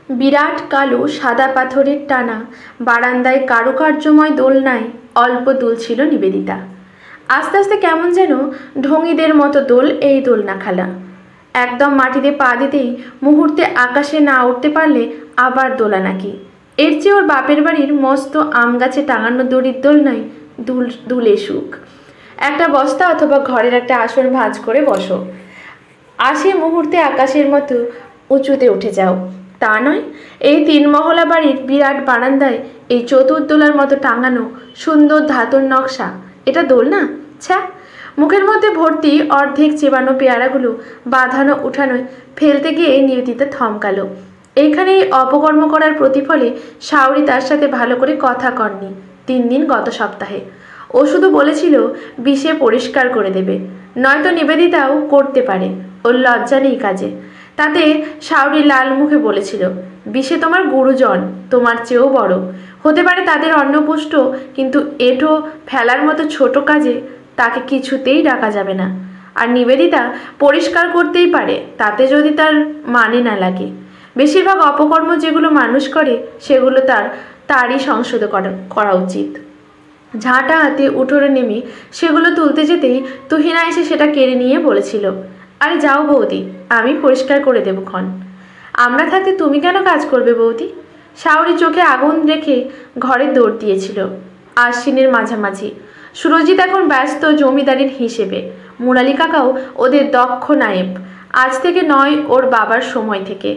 বিরাট কালো সাদা পাথরের টানা বারান্দায় কারুকার্যময় দোলনায় অল্প দুলছিল নিবেদিতা। আস্তে আস্তে কেমন যেন ঢঙিদের মতো দোল এই দোলনা খালা। একদম মাটিতে পা দিতেই মুহূর্তে আকাশে না উঠতে পারলে আবার দোলা নাকি। এর চেয়ে ওর বাপের বাড়ির মস্ত আম গাছে টাঙানো দড়ির দোলনায় দুলে সুখ। একটা বস্তা অথবা ঘরের একটা আসন ভাঁজ করে বসো, আসে মুহূর্তে আকাশের মতো উঁচুতে উঠে যাও। তা নয়, এই 3 মহলা বাড়ির বিরাট বারান্দায় এই চতুর্দোলার মতো টাঙানো সুন্দর ধাতুর নকশা, এটা দোলনা? ছ্যা! মুখের মধ্যে ভর্তি অর্ধেক চেবানো পেয়ারাগুলো বাঁধানো উঠানোয় ফেলতে গিয়ে নিবেদিতা থমকালো। এইখানে এই অপকর্ম করার প্রতিফলে শাওরি তার সাথে ভালো করে কথা কননি 3 দিন গত সপ্তাহে। ও শুধু বলেছিল বিষে পরিষ্কার করে দেবে, নয়তো নিবেদিতাও করতে পারে, ওর লজ্জা নেই কাজে। তাতে শাওরি লাল মুখে বলেছিল, বিষে তোমার গুরুজন, তোমার চেয়েও বড় হতে পারে তাদের অন্নপুষ্ট, কিন্তু এঁটো ফেলার মতো ছোট কাজে তাকে কিছুতেই ডাকা যাবে না। আর নিবেদিতা পরিষ্কার করতেই পারে, তাতে যদি তার মানে না লাগে। বেশিরভাগ অপকর্ম যেগুলো মানুষ করে সেগুলো তারই সংশোধন করা উচিত। ঝাঁটা হাতে উঠোনে নেমে সেগুলো তুলতে যেতেই তুহিনা এসে সেটা কেড়ে নিয়ে বলেছিল, আরে যাও বৌদি, আমি পরিষ্কার করে দেবো ক্ষণ। আমরা থাকতে তুমি কেন কাজ করবে বৌদি? শাওরি চোখে আগুন রেখে ঘরে দৌড় দিয়েছিল। আশ্বিনের মাঝামাঝি। সুরজিৎ এখন ব্যস্ত জমিদারির হিসেবে, মুরালি কাকাও ওদের দক্ষ নায়েব। আজ থেকে নয়, ওর বাবার সময় থেকে।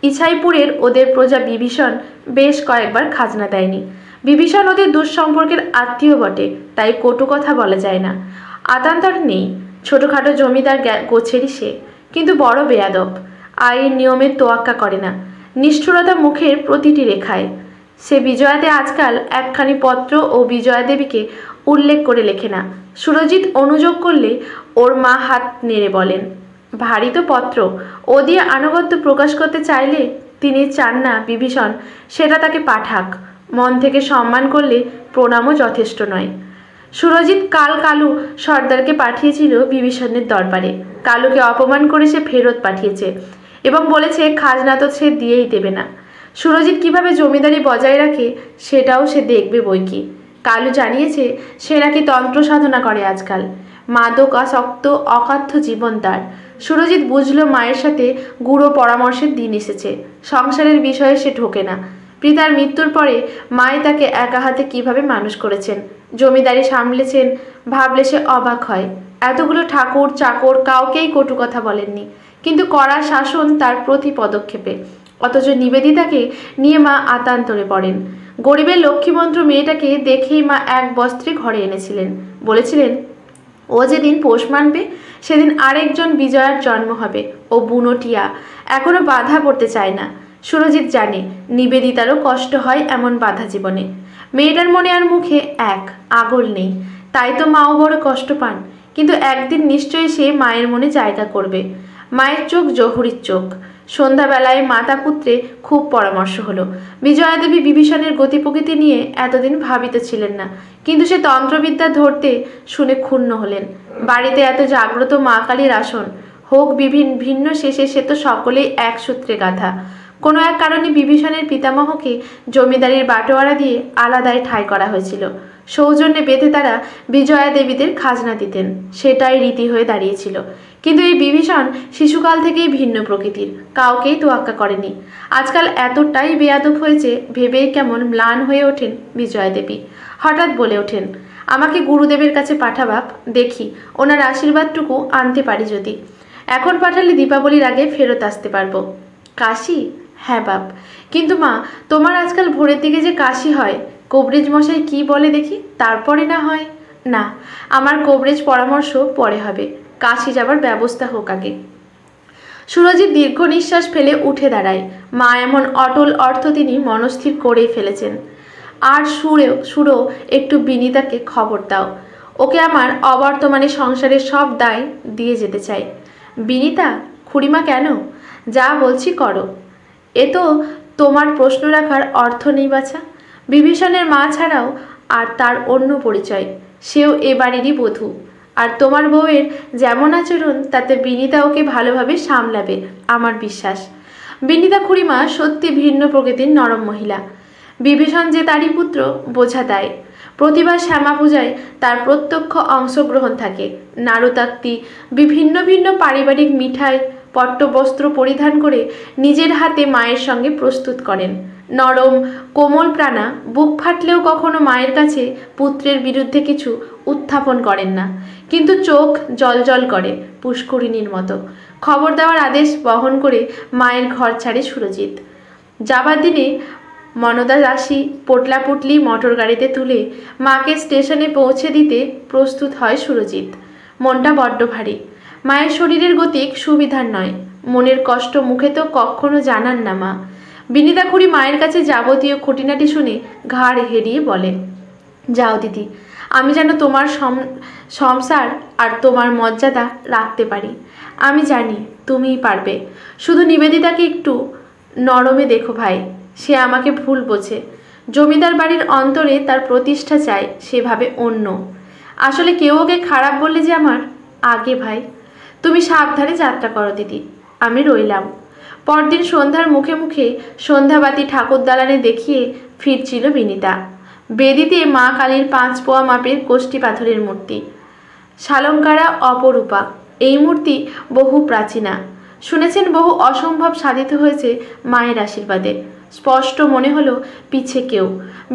ইছাইপুরের ওদের প্রজা বিভীষণ বেশ কয়েকবার খাজনা দেয়নি। বিভীষণ ওদের দুঃসম্পর্কের আত্মীয় বটে, তাই কটু কথা বলা যায় না। আতান্তর নেই, ছোটোখাটো জমিদার গোছেরই সে, কিন্তু বড় বেয়াদব। আইন নিয়মের তোয়াক্কা করে না, নিষ্ঠুরতা মুখের প্রতিটি রেখায়। সে বিজয়াতে আজকাল একখানি পত্র ও বিজয়া দেবীকে উল্লেখ করে লেখে না। সুরজিৎ অনুযোগ করলে ওর মা হাত নেড়ে বলেন, ভারী তো পত্র, ও দিয়ে আনুগত্য প্রকাশ করতে চাইলে তিনি চান না বিভীষণ সেটা তাকে পাঠাক। মন থেকে সম্মান করলে প্রণামও যথেষ্ট নয়। সুরজিৎ কাল কালু সর্দারকে পাঠিয়েছিল বিভীষণের দরবারে। কালুকে অপমান করে সে ফেরত পাঠিয়েছে এবং বলেছে খাজনা তো সে দিয়েই দেবে না। সুরজিৎ কিভাবে জমিদারি বজায় রাখে সেটাও সে দেখবে বইকি। কালু জানিয়েছে সে নাকি তন্ত্র সাধনা করে আজকাল। মাদকাসক্ত অকাথ্য জীবন তার। সুরজিৎ বুঝল মায়ের সাথে গুঁড়ো পরামর্শের দিন এসেছে। সংসারের বিষয়ে সে ঢোকে না। পিতার মৃত্যুর পরে মাই তাকে একা হাতে কীভাবে মানুষ করেছেন, জমিদারি সামলেছেন, ভাবলে সে অবাক হয়। এতগুলো ঠাকুর চাকর কাউকেই কটু কথা বলেননি, কিন্তু কড়া শাসন তার প্রতি পদক্ষেপে। অথচ নিবেদিতাকে নিয়ে মা আতান্তরে পড়েন। গরিবের লক্ষ্মীমন্ত্র মেয়েটাকে দেখেই মা এক বস্ত্রে ঘরে এনেছিলেন। বলেছিলেন ও যেদিন পোষ মানবে সেদিন আরেকজন বিজয়ার জন্ম হবে। ও বুনোটিয়া, এখনো বাধা পড়তে চায় না। সুরজিৎ জানে নিবেদিতারও কষ্ট হয় এমন বাধা জীবনে। মেয়েটার মনে আর মুখে এক আগল নেই, তাই তো মাও বড় কষ্ট পান। কিন্তু একদিন নিশ্চয়ই সে মায়ের মনে জায়গা করবে। মায়ের চোখ জহুরির চোখ। সন্ধ্যাবেলায় মাতা পুত্রে খুব পরামর্শ হলো। বিজয়া দেবী বিভীষণের গতি প্রকৃতি নিয়ে এতদিন ভাবিত ছিলেন না, কিন্তু সে তন্ত্রবিদ্যা ধরতে শুনে ক্ষুণ্ণ হলেন। বাড়িতে এত জাগ্রত মা কালীর আসন হোক ভিন্ন শেষে সে তো সকলেই এক সূত্রে গাঁথা। কোনো এক কারণে বিভীষণের পিতামহকে জমিদারির বাটোয়ারা দিয়ে আলাদায় ঠাঁই করা হয়েছিল। সৌজন্যে বেঁধে তারা বিজয়া দেবীদের খাজনা দিতেন, সেটাই রীতি হয়ে দাঁড়িয়েছিল। কিন্তু এই বিভীষণ শিশুকাল থেকেই ভিন্ন প্রকৃতির, কাউকেই তোয়াক্কা করেনি। আজকাল এতটাই বেয়াদব হয়েছে ভেবেই কেমন ম্লান হয়ে ওঠেন বিজয়া দেবী। হঠাৎ বলে ওঠেন, আমাকে গুরুদেবের কাছে পাঠাবাপ, দেখি ওনার আশীর্বাদটুকু আনতে পারি যদি। এখন পাঠালে দীপাবলির আগে ফেরত আসতে পারবো। কাশি? হ্যাঁ বাপ, কিন্তু মা তোমার আজকাল ভোরের দিকে যে কাশি হয়, কবরেজ মশাই কি বলে দেখি, তারপরে না হয়। না, আমার কবরেজ পরামর্শ পরে হবে, কাশি যাবার ব্যবস্থা হোক আগে। সুরজিৎ দীর্ঘ নিঃশ্বাস ফেলে উঠে দাঁড়ায়। মা এমন অটল অর্থ তিনি মনস্থির করেই ফেলেছেন। আর সুরও একটু বিনিতাকে খবর দাও, ওকে আমার অবর্তমানে সংসারের সব দায় দিয়ে যেতে চাই। বিনিতা? খুড়িমা কেন? যা বলছি করো। এ তো তোমার প্রশ্ন রাখার অর্থ নেই বাছা। বিভীষণের মা ছাড়াও আর তার অন্য পরিচয়, সেও এ বাড়িরই বধূ। আর তোমার বউয়ের যেমন আচরণ, তাতে বিনিতা ওকে ভালোভাবে সামলাবে আমার বিশ্বাস। বিনিতা খুড়িমা সত্যি ভিন্ন প্রকৃতির নরম মহিলা। বিভীষণ যে তারই পুত্র বোঝা দেয়। প্রতিবার শ্যামা পূজায় তার প্রত্যক্ষ অংশগ্রহণ থাকে। নাড়ুতাত্তি বিভিন্ন ভিন্ন পারিবারিক মিঠাই পট্টবস্ত্র পরিধান করে নিজের হাতে মায়ের সঙ্গে প্রস্তুত করেন। নরম কোমল প্রাণা বুক ফাটলেও কখনো মায়ের কাছে পুত্রের বিরুদ্ধে কিছু উত্থাপন করেন না, কিন্তু চোখ জলজল করে পুষ্করিণীর মতো। খবর দেওয়ার আদেশ বহন করে মায়ের ঘর ছাড়ে সুরজিৎ। যাবার দিনে মনদা দাসী পোটলা পুটলি মোটর গাড়িতে তুলে মাকে স্টেশনে পৌঁছে দিতে প্রস্তুত হয় সুরজিৎ। মনটা বড্ড ভারী। মায়ের শরীরের গতিক সুবিধার নয়। মনের কষ্ট মুখে তো কখনো জানান না মা। বিনিতা খুড়ি মায়ের কাছে যাবতীয় খুঁটিনাটি শুনে ঘাড় হেরিয়ে বলে, যাও দিদি, আমি যেন তোমার সংসার আর তোমার মর্যাদা রাখতে পারি। আমি জানি তুমিই পারবে। শুধু নিবেদিতাকে একটু নরমে দেখো ভাই, সে আমাকে ভুল বোঝে। জমিদার বাড়ির অন্তরে তার প্রতিষ্ঠা চায়, সেভাবে অন্য। আসলে কেউ ওকে খারাপ বললে যে আমার আগে ভাই। তুমি সাবধানে যাত্রা করো দিদি, আমি রইলাম। পরদিন সন্ধ্যার মুখে মুখে সন্ধ্যাবাতি ঠাকুর দালানে দেখিয়ে ফিরছিল বিনিতা। বেদিতে মা কালীর 5 পোয়া মাপের কোষ্ঠী পাথরের মূর্তি, শালঙ্কারা অপরূপা। এই মূর্তি বহু প্রাচীনা। শুনেছেন বহু অসম্ভব সাধিত হয়েছে মায়ের আশীর্বাদে। স্পষ্ট মনে হলো পিছে কেউ,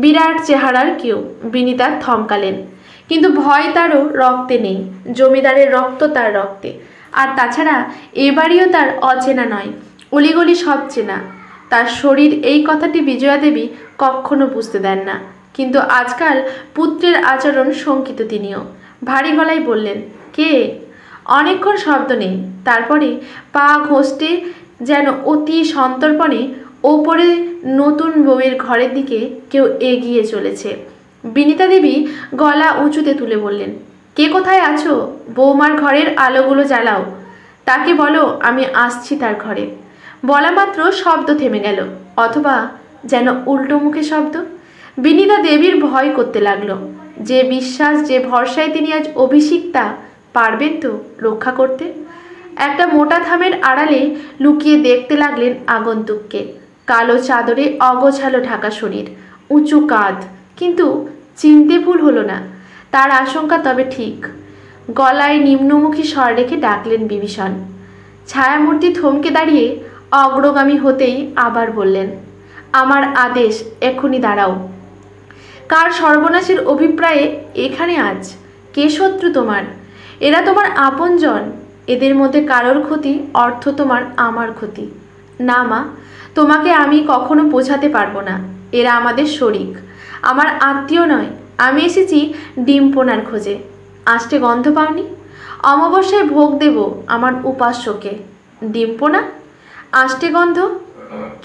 বিরাট চেহারার কেউ। বিনিতা থমকালেন, কিন্তু ভয় তারও রক্তে নেই। জমিদারের রক্ত তার রক্তে। আর তাছাড়া এবাড়িও তার অচেনা নয়, অলিগলি সব চেনা। তার শরীর এই কথাটি বিজয়া দেবী কখনো বুঝতে দেন না, কিন্তু আজকাল পুত্রের আচরণ শঙ্কিত তিনিও। ভারী গলায় বললেন, কে? অনেকক্ষণ শব্দ নেই। তারপরে পা ঘষতে যেন অতি সন্তর্পণে ওপরে নতুন বউয়ের ঘরের দিকে কেউ এগিয়ে চলেছে। বিনিতা দেবী গলা উঁচুতে তুলে বললেন, কে কোথায় আছো? বৌমার ঘরের আলোগুলো জ্বালাও। তাকে বলো আমি আসছি তার ঘরে। বলা মাত্র শব্দ থেমে গেল, অথবা যেন উল্টো মুখে শব্দ। বিনিতা দেবীর ভয় করতে লাগলো। যে বিশ্বাস, যে ভরসায় তিনি আজ অভিষিক্তা, পারবেন তো রক্ষা করতে? একটা মোটা থামের আড়ালে লুকিয়ে দেখতে লাগলেন আগন্তুককে। কালো চাদরে অগোছালো ঢাকা শরীর, উঁচু কাঁধ, কিন্তু চিনতে ভুল হলো না। তার আশঙ্কা তবে ঠিক। গলায় নিম্নমুখী স্বর রেখে ডাকলেন বিভীষণ। ছায়ামূর্তি থমকে দাঁড়িয়ে অগ্রগামী হতেই আবার বললেন, আমার আদেশ, এখনই দাঁড়াও। কার সর্বনাশের অভিপ্রায়ে এখানে আজ? কে শত্রু তোমার? এরা তোমার আপনজন। এদের মধ্যে কারোর ক্ষতি অর্থ তোমার আমার ক্ষতি। না মা, তোমাকে আমি কখনো বোঝাতে পারবো না। এরা আমাদের শরিক, আমার আত্মীয় নয়। আমি এসেছি ডিম্পনার খোঁজে। আষ্টে গন্ধ পাওনি? অমাবস্যায় ভোগ দেব আমার উপাস্যকে। ডিম্পনা? আষ্টে গন্ধ?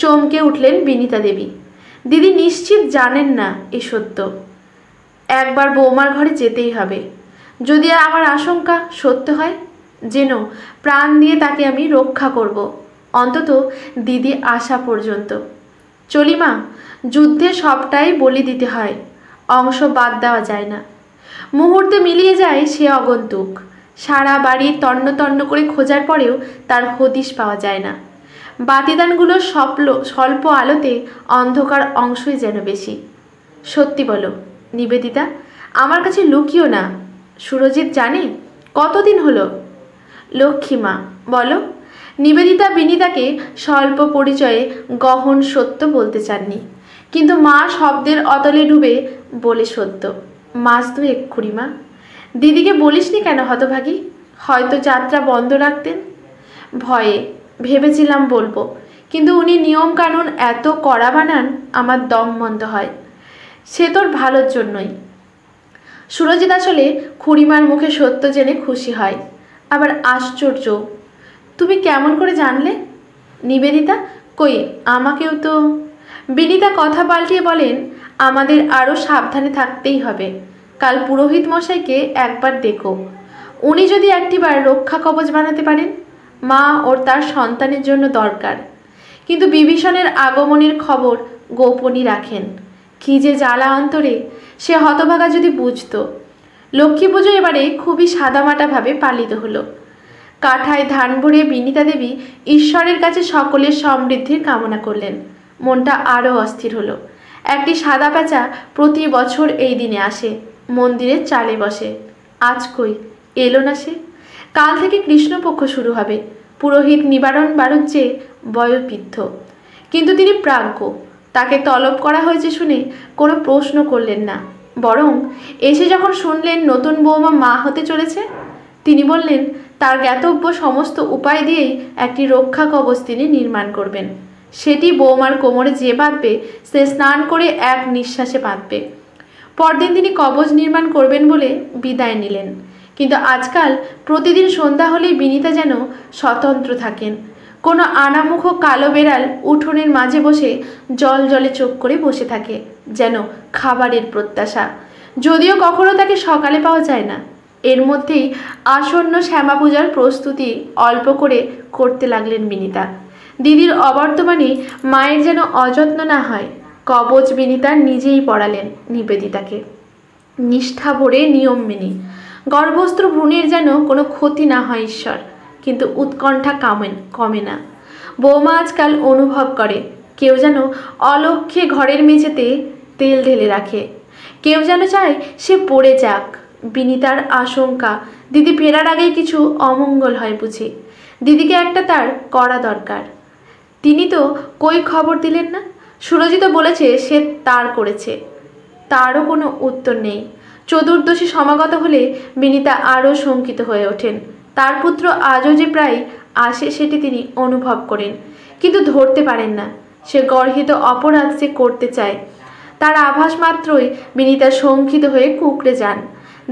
চমকে উঠলেন বিনিতা দেবী। দিদি নিশ্চিত জানেন না এ সত্য। একবার বৌমার ঘরে যেতেই হবে। যদি আমার আশঙ্কা সত্য হয়, যেন প্রাণ দিয়ে তাকে আমি রক্ষা করব, অন্তত দিদি আসা পর্যন্ত। চলি মা, যুদ্ধে সবটাই বলি দিতে হয়, অংশ বাদ দেওয়া যায় না। মুহূর্তে মিলিয়ে যায় সে আগন্তুক। সারা বাড়ি তন্ন তন্ন করে খোঁজার পরেও তার হদিশ পাওয়া যায় না। বাতিদানগুলো স্বল্প আলোতে অন্ধকার অংশই যেন বেশি। সত্যি বলো নিবেদিতা, আমার কাছে লুকিও না। সুরজিৎ জানে? কতদিন হলো? লক্ষ্মী মা, বলো। নিবেদিতা বিনিতাকে স্বল্প পরিচয়ে গহন সত্য বলতে চাননি, কিন্তু মা শব্দের অতলে ডুবে বলে, সত্য। মাস 2 খুড়িমা। দিদিকে বলিসনি কেন হতভাগী? হয়তো যাত্রা বন্ধ রাখতেন। ভয়ে। ভেবেছিলাম বলবো, কিন্তু উনি নিয়ম কানুন এত কড়া বানান, আমার দম বন্ধ হয়। সে তোর ভালোর জন্যই। সুরজিৎ আসলে খুড়িমার মুখে সত্য জেনে খুশি হয়। আবার আশ্চর্য, তুমি কেমন করে জানলে? নিবেদিতা, কই আমাকেও তো। বিনিতা কথা পাল্টিয়ে বলেন, আমাদের আরও সাবধানে থাকতেই হবে। কাল পুরোহিত মশাইকে একবার দেখো। উনি যদি একটিবার রক্ষা কবচ বানাতে পারেন, মা ওর তার সন্তানের জন্য দরকার। কিন্তু বিভীষণের আগমনের খবর গোপনই রাখেন। কী যে জ্বালা অন্তরে, সে হতভাগা যদি বুঝতো। লক্ষ্মী পুজো এবারে খুবই সাদামাটাভাবে পালিত হলো। কাঠায় ধান ভরে বিনিতা দেবী ঈশ্বরের কাছে সকলের সমৃদ্ধির কামনা করলেন। মনটা আরও অস্থির হলো। একটি সাদা প্যাঁচা প্রতি বছর এই দিনে আসে, মন্দিরের চালে বসে। আজ কই এলো না সে। কাল থেকে কৃষ্ণপক্ষ শুরু হবে। পুরোহিত নিবারণ বাড়ুজ্যে বয়োবৃদ্ধ, কিন্তু তিনি প্রাজ্ঞ। তাকে তলব করা হয়েছে শুনে কোনো প্রশ্ন করলেন না, বরং এসে যখন শুনলেন নতুন বৌমা মা হতে চলেছে, তিনি বললেন তার জ্ঞাতব্য সমস্ত উপায় দিয়েই একটি রক্ষা কবচ তিনি নির্মাণ করবেন। সেটি বৌমার কোমরে যে বাঁধবে সে স্নান করে এক নিঃশ্বাসে বাঁধবে। পরদিন তিনি কবচ নির্মাণ করবেন বলে বিদায় নিলেন। কিন্তু আজকাল প্রতিদিন সন্ধ্যা হলেই বিনিতা যেন স্বতন্ত্র থাকেন। কোনো আনামুখ কালো বেড়াল উঠোনের মাঝে বসে জল জলে চোখ করে বসে থাকে, যেন খাবারের প্রত্যাশা। যদিও কখনো তাকে সকালে পাওয়া যায় না। এর মধ্যেই আসন্ন শ্যামা পূজার প্রস্তুতি অল্প করে করতে লাগলেন বিনিতা। দিদির অবর্তমানে মায়ের যেন অযত্ন না হয়। কবচ বিনিতা নিজেই পড়ালেন নিবেদিতাকে, নিষ্ঠা ভরে নিয়ম মেনে। গর্ভস্থ ভ্রূণের যেন কোনো ক্ষতি না হয় ঈশ্বর, কিন্তু উৎকণ্ঠা কমে না। বৌমা আজকাল অনুভব করে কেউ যেন অলক্ষ্যে ঘরের মেঝেতে তেল ঢেলে রাখে, কেউ যেন চায় সে পড়ে যাক। বিনিতার আশঙ্কা দিদি ফেরার আগেই কিছু অমঙ্গল হয় বুঝি। দিদিকে একটা তার করা দরকার। তিনি তো কই খবর দিলেন না। সুরজিত বলেছে সে তার করেছে, তারও কোনো উত্তর নেই। চতুর্দশী সমাগত হলে বিনিতা আরও শঙ্কিত হয়ে ওঠেন। তার পুত্র আজও যে প্রায় আসে সেটি তিনি অনুভব করেন, কিন্তু ধরতে পারেন না সে গর্হিত অপরাধ সে করতে চায়। তার আভাস মাত্রই বিনিতা শঙ্কিত হয়ে কুঁকড়ে যান।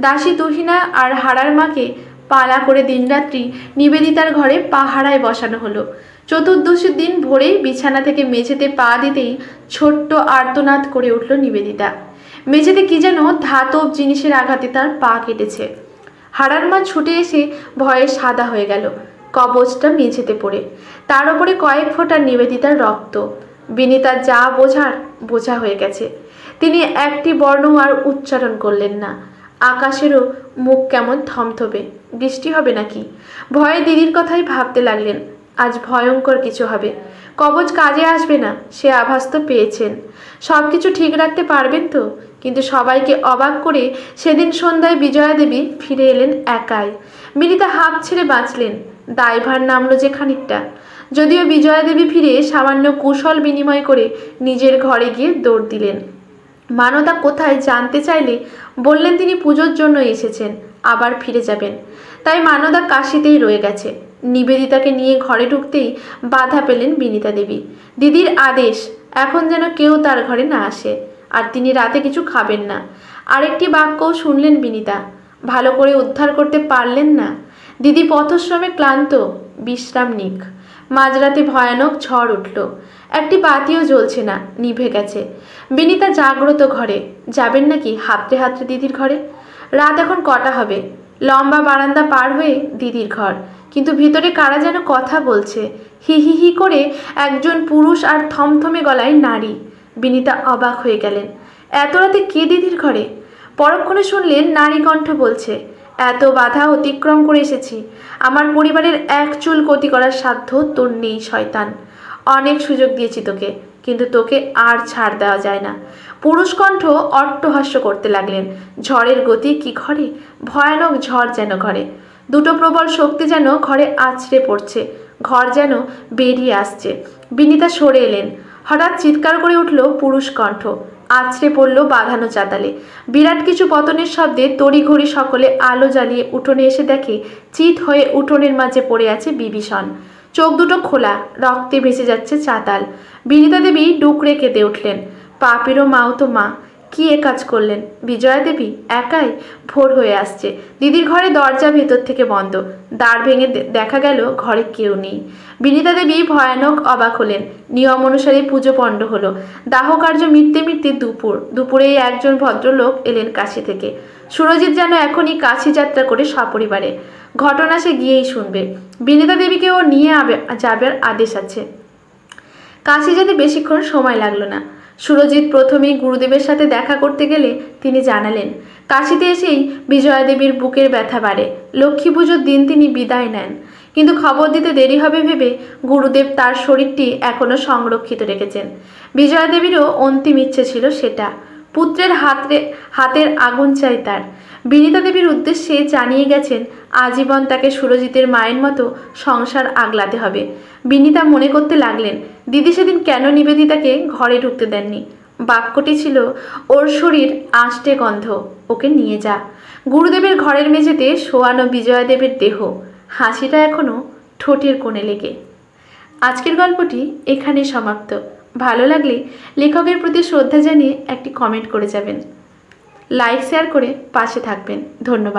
দাসী তুহিনা আর হারার মাকে পালা করে দিনরাত্রি নিবেদিতার ঘরে পাহারায় বসানো হলো। চতুর্দশীর দিন ভোরেই বিছানা থেকে মেঝেতে পা দিতেই ছোট্ট আর্তনাদ করে উঠল নিবেদিতা। মেঝেতে কি যেন ধাতব জিনিসের আঘাতে তার পা কেটেছে। হারার মা ছুটে এসে ভয়ে সাদা হয়ে গেল। কবচটা মেঝেতে পড়ে, তার ওপরে কয়েক ফোঁটা নিবেদিতার রক্ত। বিনিতার যা বোঝা হয়ে গেছে। তিনি একটি বর্ণ আর উচ্চারণ করলেন না। আকাশেরও মুখ কেমন থমথমে। বৃষ্টি হবে নাকি? ভয়ে দিদির কথাই ভাবতে লাগলেন। আজ ভয়ঙ্কর কিছু হবে। কবচ কাজে আসবে না সে আভাস তো পেয়েছেন। সব কিছু ঠিক রাখতে পারবেন তো? কিন্তু সবাইকে অবাক করে সেদিন সন্ধ্যায় বিজয়া দেবী ফিরে এলেন একাই। বিনিতা হাঁপ ছেড়ে বাঁচলেন। দায়ভার নামলো যে খানিকটা। যদিও বিজয়া দেবী ফিরে সামান্য কুশল বিনিময় করে নিজের ঘরে গিয়ে দৌড় দিলেন। মানদা কোথায় জানতে চাইলে বললেন তিনি পুজোর জন্য এসেছেন, আবার ফিরে যাবেন। তাই মানদা কাশিতেই রয়ে গেছে। নিবেদিতাকে নিয়ে ঘরে ঢুকতেই বাধা পেলেন বিনিতা দেবী। দিদির আদেশ এখন যেন কেউ তার ঘরে না আসে, আর তিনি রাতে কিছু খাবেন না। আরেকটি বাক্যও শুনলেন বিনিতা। ভালো করে উদ্ধার করতে পারলেন না। দিদি পথশ্রমে ক্লান্ত, বিশ্রাম নিক। মাঝরাতে ভয়ানক ঝড় উঠল। একটি বাতিও জ্বলছে না, নিভে গেছে। বিনিতা জাগ্রত ঘরে যাবেন নাকি হাতড়ে হাতড়ে দিদির ঘরে? রাত এখন কটা হবে? লম্বা বারান্দা পার হয়ে দিদির ঘর, কিন্তু ভিতরে কারা যেন কথা বলছে। হি হি হি করে একজন পুরুষ আর থমথমে গলায় নারী। বিনিতা অবাক হয়ে গেলেন। এত রাতে কে দিদির ঘরে? পরক্ষণে শুনলেন নারী কণ্ঠ বলছে, এত বাধা অতিক্রম করে এসেছি। আমার পরিবারের এক চুল ক্ষতি করার সাধ্য তোর নেই শয়তান। অনেক সুযোগ দিয়েছি তোকে, কিন্তু তোকে আর ছাড় দেওয়া যায় না। পুরুষ কণ্ঠ অট্টহাস্য করতে লাগলেন। ঝড়ের গতি কি ঘরে? ভয়ানক ঝড় যেন ঘরে। দুটো প্রবল শক্তি যেন ঘরে আছড়ে পড়ছে। ঘর যেন বেরিয়ে আসছে। বিনিতা সরে এলেন। হঠাৎ চিৎকার করে উঠল পুরুষ কণ্ঠ। আছড়ে পড়ল বাঁধানো চাতালে। বিরাট কিছু পতনের শব্দে তড়িঘড়ি সকলে আলো জ্বালিয়ে উঠোনে এসে দেখে চিত হয়ে উঠোনের মাঝে পড়ে আছে বিভীষণ। চোখ দুটো খোলা, রক্তে ভেসে যাচ্ছে চাতাল। বিনিতা দেবী ডুকরে কেঁদে উঠলেন। পাপেরও মাও তো মা, কি এ কাজ করলেন? বিজয়া দেবী একাই? ভোর হয়ে আসছে। দিদির ঘরে দরজা ভেতর থেকে বন্ধ। দ্বার ভেঙে দেখা গেল ঘরে কেউ নেই। বিনিতা দেবী ভয়ানক অবাক হলেন। নিয়ম অনুসারে পুজো পণ্ড হলো। দাহকার্য মিটতে মিটতে দুপুরেই একজন ভদ্রলোক এলেন কাশি থেকে। সুরজিৎ যেন এখনই কাশি যাত্রা করে সপরিবারে। ঘটনা সে গিয়েই শুনবে। বিনিতা দেবীকেও নিয়ে যাবার আদেশ আছে। কাশি যেতে বেশিক্ষণ সময় লাগলো না। সুরজিৎ প্রথমেই গুরুদেবের সাথে দেখা করতে গেলে তিনি জানালেন, কাশিতে এসেই বিজয়া দেবীর বুকের ব্যথা বাড়ে। লক্ষ্মী পুজোর দিন তিনি বিদায় নেন। কিন্তু খবর দিতে দেরি হবে ভেবে গুরুদেব তার শরীরটি এখনো সংরক্ষিত রেখেছেন। বিজয়া দেবীরও অন্তিম ইচ্ছে ছিল সেটা। পুত্রের হাতের আগুন চাই তার। বিনীতা দেবীর উদ্দেশ্যে জানিয়ে গেছেন আজীবন তাকে সুরজিতের মায়ের মতো সংসার আগলাতে হবে। বিনীতা মনে করতে লাগলেন দিদি সেদিন কেন নিবেদিতাকে ঘরে ঢুকতে দেননি। বাক্যটি ছিল ওর শরীর আষ্টে গন্ধ, ওকে নিয়ে যা। গুরুদেবের ঘরের মেঝেতে শোয়ানো বিজয়া দেবীর দেহ, হাসিটা এখনো ঠোঁটের কোণে লেগে। আজকের গল্পটি এখানেই সমাপ্ত। ভালো লাগলে লেখকের প্রতি শ্রদ্ধা জানিয়ে একটি কমেন্ট করে যাবেন। লাইক শেয়ার করে পাশে থাকবেন। ধন্যবাদ।